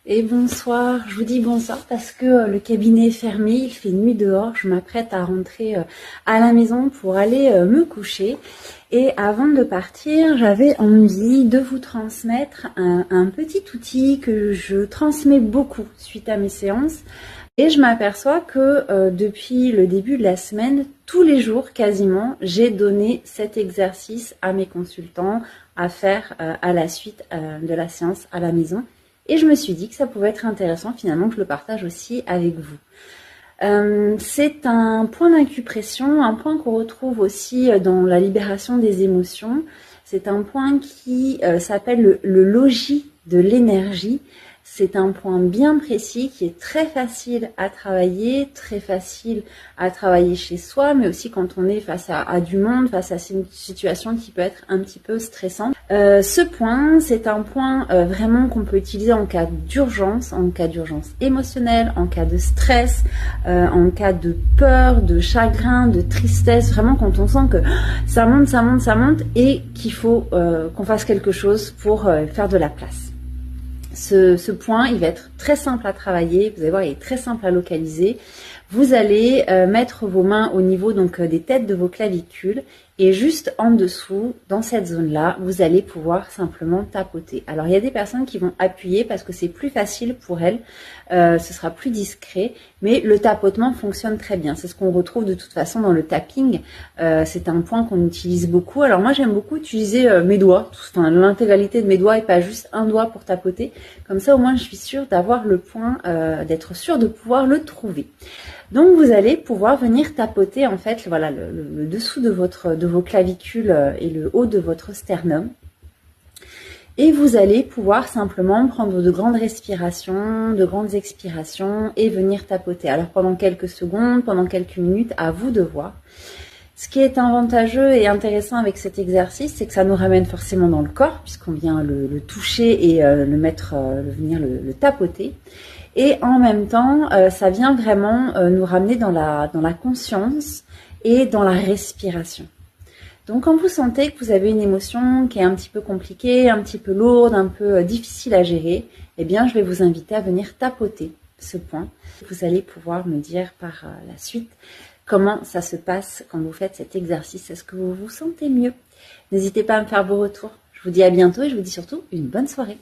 Et bonsoir, je vous dis bonsoir parce que le cabinet est fermé, il fait nuit dehors, je m'apprête à rentrer à la maison pour aller me coucher. Et avant de partir, j'avais envie de vous transmettre un petit outil que je transmets beaucoup suite à mes séances. Et je m'aperçois que depuis le début de la semaine, tous les jours quasiment, j'ai donné cet exercice à mes consultants à faire à la suite de la séance à la maison. Et je me suis dit que ça pouvait être intéressant finalement que je le partage aussi avec vous. C'est un point d'acupression, un point qu'on retrouve aussi dans la libération des émotions. C'est un point qui s'appelle le logis de l'énergie. C'est un point bien précis qui est très facile à travailler chez soi, mais aussi quand on est face à du monde, face à une situation qui peut être un petit peu stressante. Ce point, c'est un point vraiment qu'on peut utiliser en cas d'urgence émotionnelle, en cas de stress, en cas de peur, de chagrin, de tristesse, vraiment quand on sent que ça monte et qu'il faut qu'on fasse quelque chose pour faire de la place. Ce point, il va être très simple à travailler, vous allez voir, il est très simple à localiser. Vous allez mettre vos mains au niveau donc des têtes de vos clavicules et juste en dessous, dans cette zone-là, vous allez pouvoir simplement tapoter. Alors, il y a des personnes qui vont appuyer parce que c'est plus facile pour elles, ce sera plus discret, mais le tapotement fonctionne très bien. C'est ce qu'on retrouve de toute façon dans le tapping. C'est un point qu'on utilise beaucoup. Alors moi, j'aime beaucoup utiliser mes doigts, enfin l'intégralité de mes doigts et pas juste un doigt pour tapoter. Comme ça, au moins, je suis sûre d'avoir le point, d'être sûre de pouvoir le trouver. Donc vous allez pouvoir venir tapoter en fait voilà, le dessous de vos clavicules et le haut de votre sternum. Et vous allez pouvoir simplement prendre de grandes respirations, de grandes expirations et venir tapoter. Alors pendant quelques secondes, pendant quelques minutes, à vous de voir. Ce qui est avantageux et intéressant avec cet exercice, c'est que ça nous ramène forcément dans le corps, puisqu'on vient le toucher et venir le tapoter. Et en même temps, ça vient vraiment nous ramener dans la conscience et dans la respiration. Donc quand vous sentez que vous avez une émotion qui est un petit peu compliquée, un petit peu lourde, un peu difficile à gérer, eh bien je vais vous inviter à venir tapoter ce point. Vous allez pouvoir me dire par la suite comment ça se passe quand vous faites cet exercice. Est-ce que vous vous sentez mieux? N'hésitez pas à me faire vos retours. Je vous dis à bientôt et je vous dis surtout une bonne soirée.